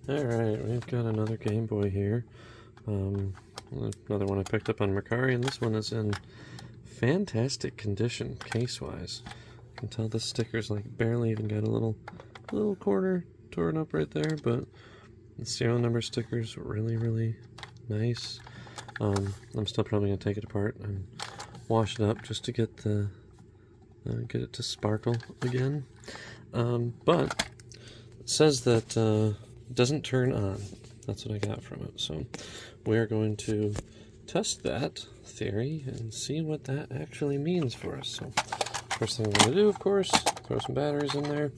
Alright, we've got another Game Boy here. Another one I picked up on Mercari, and this one is in fantastic condition, case-wise. You can tell the sticker's like barely even got a little corner torn up right there, but the serial number sticker's really nice. I'm still probably going to take it apart and wash it up just to get it to sparkle again. But it says that it doesn't turn on. That's what I got from it. So we're going to test that theory and see what that actually means for us. So first thing we're going to do, of course, throw some batteries in there.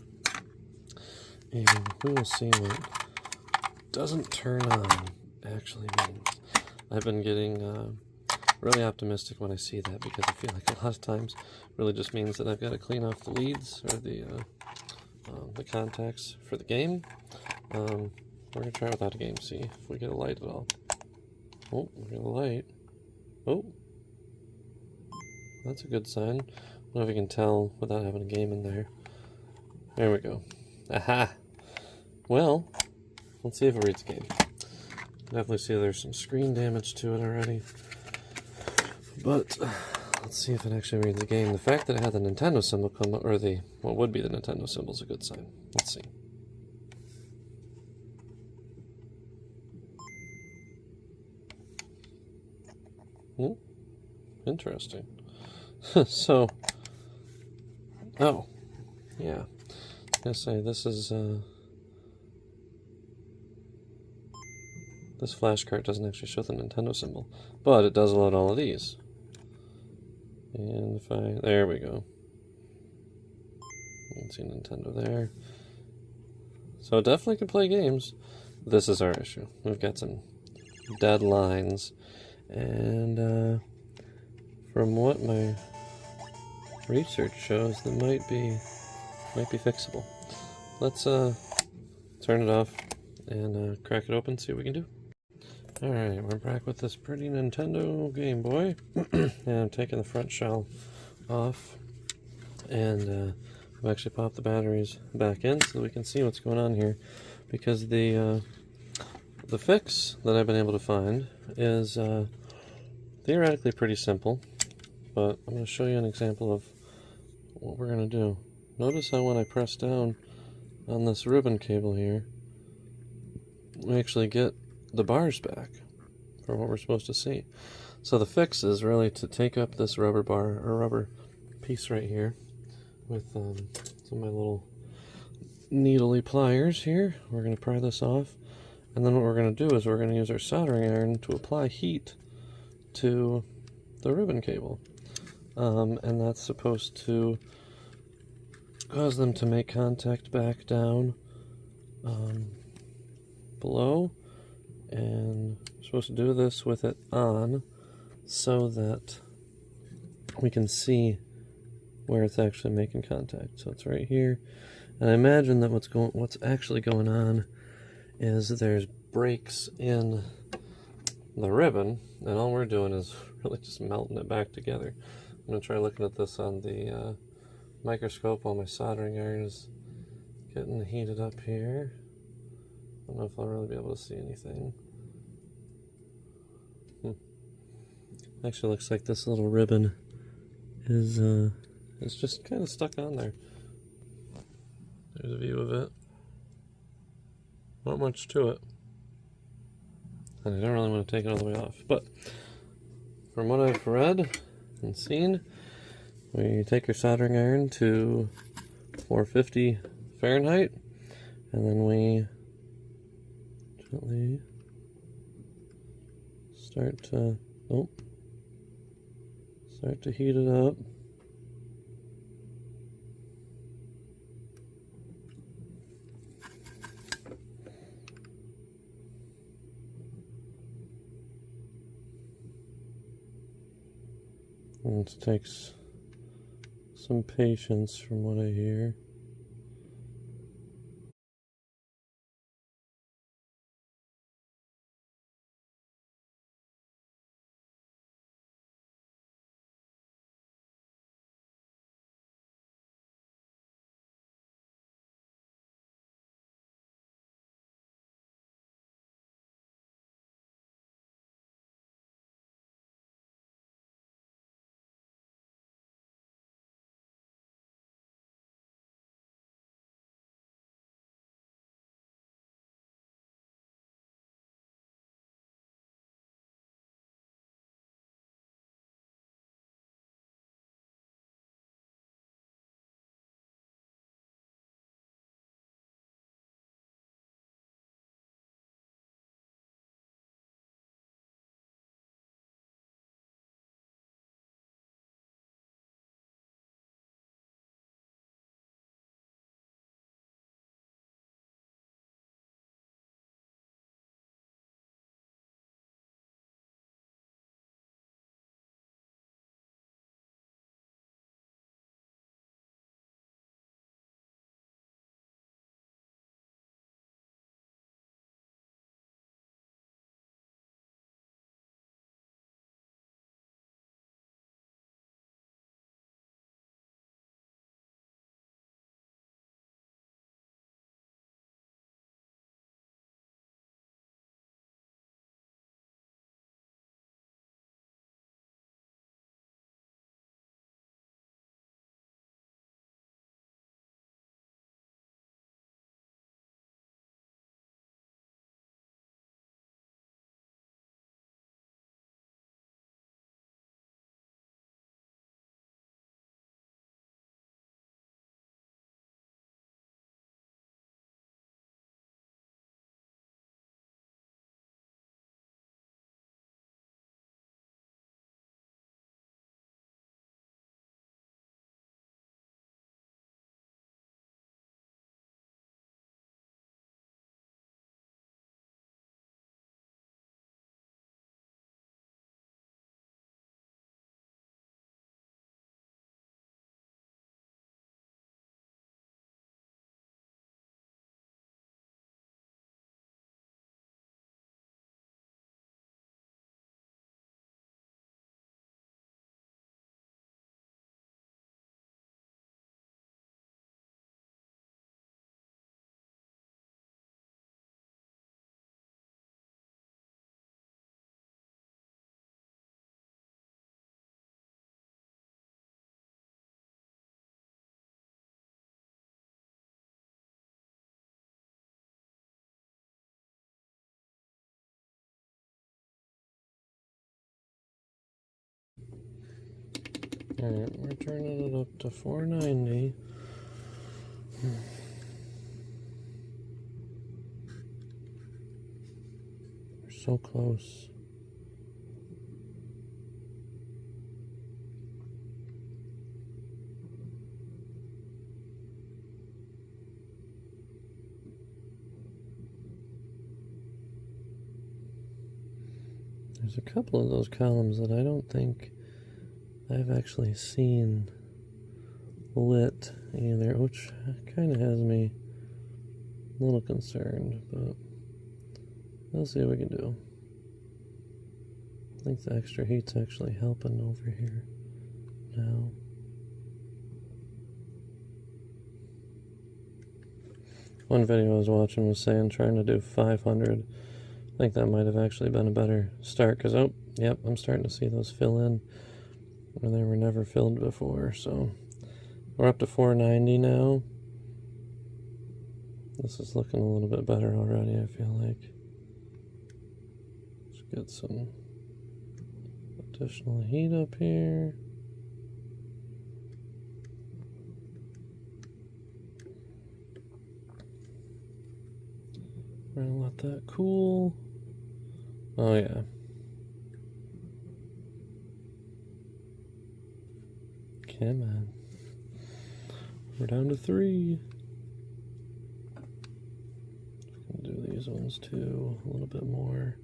And we will see what doesn't turn on actually means. I've been getting really optimistic when I see that, because I feel like a lot of times it really just means that I've got to clean off the leads or the contacts for the game. We're going to try without a game, see if we get a light at all. Oh, we got a light. Oh, that's a good sign. I don't know if you can tell without having a game in there. There we go. Aha! Well, let's see if it reads the game. Definitely see there's some screen damage to it already. But let's see if it actually reads the game. The fact that it had the Nintendo symbol come up, or what would be the Nintendo symbol, is a good sign. Let's see. Interesting. So, oh, yeah. I was gonna say, this is, this flashcard doesn't actually show the Nintendo symbol, but it does load all of these. And if there we go. You can see Nintendo there. So it definitely can play games. This is our issue. We've got some dead lines, and from what my research shows, that might be fixable. Let's turn it off and crack it open, see what we can do. Alright, we're back with this pretty Nintendo Game Boy. And I'm taking the front shell off, and I've actually popped the batteries back in so we can see what's going on here, because the fix that I've been able to find is theoretically pretty simple, but I'm going to show you an example of what we're going to do. Notice how when I press down on this ribbon cable here, we actually get the bars back for what we're supposed to see. So the fix is really to take up this rubber bar, or rubber piece right here, with some of my little needly pliers here. We're going to pry this off, and then what we're going to do is we're going to use our soldering iron to apply heat to the ribbon cable. And that's supposed to cause them to make contact back down below, and we're supposed to do this with it on so that we can see where it's actually making contact. So it's right here, and I imagine that what's actually going on is there's breaks in the ribbon, and all we're doing is really just melting it back together. I'm going to try looking at this on the microscope while my soldering iron is getting heated up here. I don't know if I'll really be able to see anything. Actually looks like this little ribbon is just kind of stuck on there. There's a view of it. Not much to it. And I don't really want to take it all the way off. But from what I've read and seen, we take your soldering iron to 450 Fahrenheit, and then we gently start to heat it up. And it takes some patience from what I hear. Alright, we're turning it up to 490. We're so close. There's a couple of those columns that I don't think I've actually seen lit either, which kind of has me a little concerned, but we'll see what we can do. I think the extra heat's actually helping over here now. One video I was watching was saying trying to do 500. I think that might have actually been a better start, because, oh, yep, I'm starting to see those fill in where they were never filled before. So we're up to 490 now. This is looking a little bit better already, I feel like. Let's get some additional heat up here. We're gonna let that cool. Oh yeah. Come on. We're down to 3. Gonna do these ones too, a little bit more.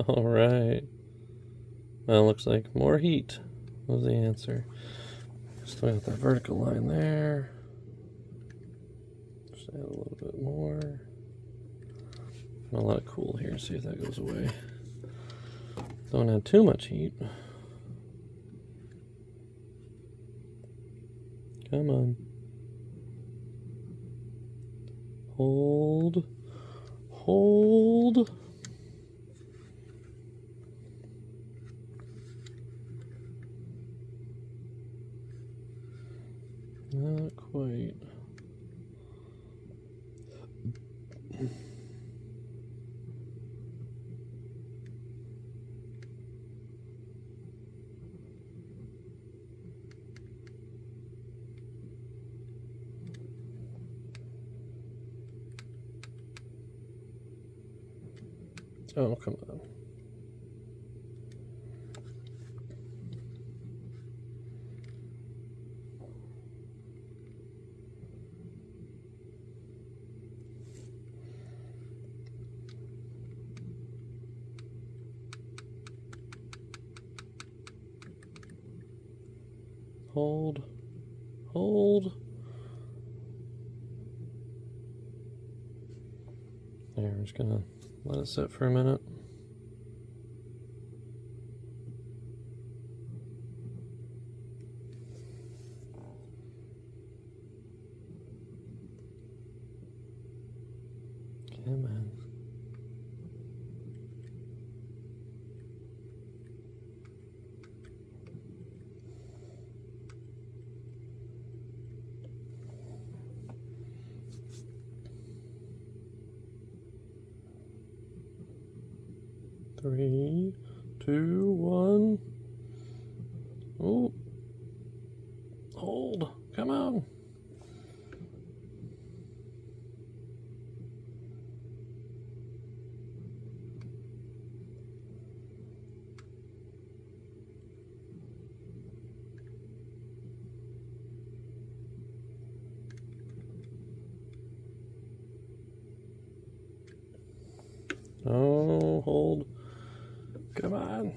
All right. Well, looks like more heat was the answer. Still got that vertical line there. Just add a little bit more. I'll let it cool here, see if that goes away. Don't add too much heat. Come on. Hold. Hold. Not quite. Oh, come on. Hold. Hold. There, we're just gonna let it sit for a minute. Come on. Three, 2, 1. Oh. Hold. Come on. Oh, hold. Come on.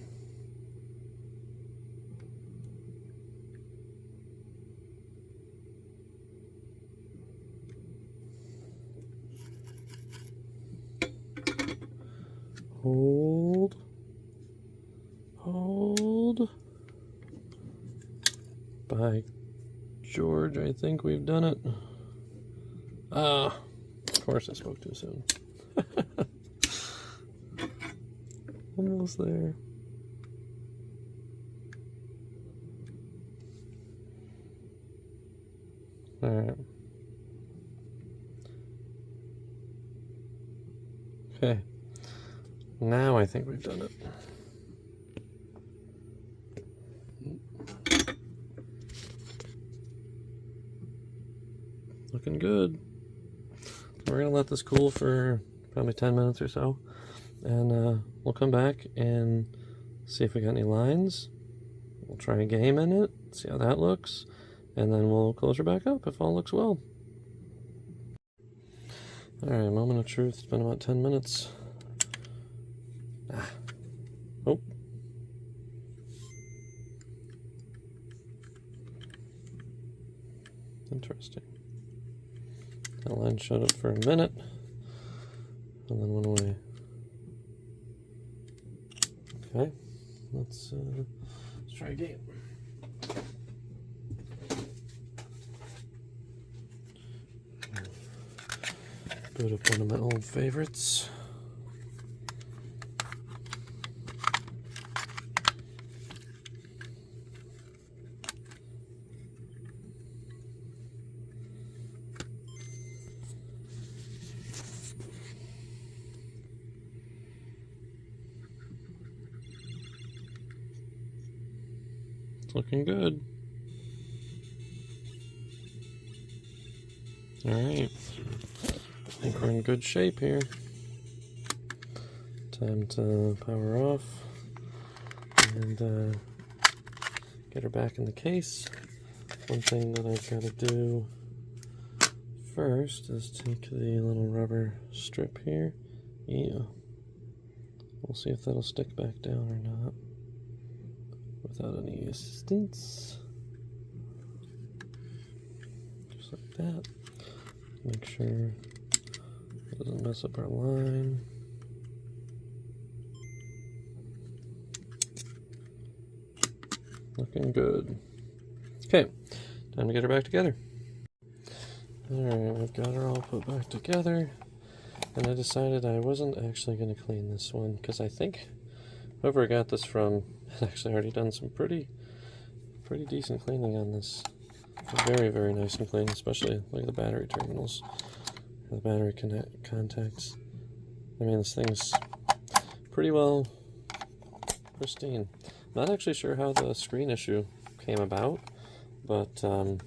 Hold. Hold. By George, I think we've done it. Ah, of course I spoke too soon. Almost there. All right. Okay. Now I think we've done it. Looking good. We're gonna let this cool for probably 10 minutes or so, and we'll come back and see if we got any lines. We'll try a game in it, see how that looks, and then we'll close her back up if all looks well. Alright, moment of truth. It's been about 10 minutes. Oh. Interesting. That line showed up for a minute, and then went away. Okay, let's try again. Boot up one of my old favorites. It's looking good. All right. I think we're in good shape here. Time to power off and get her back in the case. One thing that I've got to do first is take the little rubber strip here. Yeah. We'll see if that'll stick back down or not without any assistance. Just like that. Make sure it doesn't mess up our line. Looking good. Okay, time to get her back together. Alright, we've got her all put back together. And I decided I wasn't actually going to clean this one, because I think whoever I got this from had actually already done some pretty decent cleaning on this. Very, very nice and clean, especially like the battery terminals, the battery contacts. I mean, this thing's pretty well pristine. Not actually sure how the screen issue came about, but I'm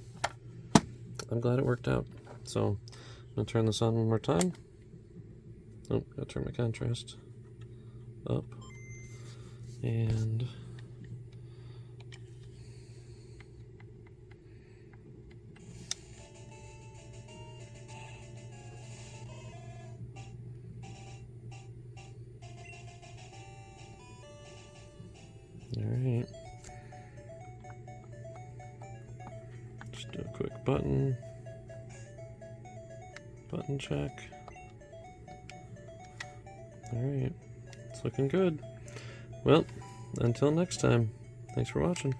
glad it worked out. So I'm gonna turn this on one more time. Oh, gotta turn my contrast up. And alright. Just do a quick button check. Alright, it's looking good. Well, until next time, thanks for watching.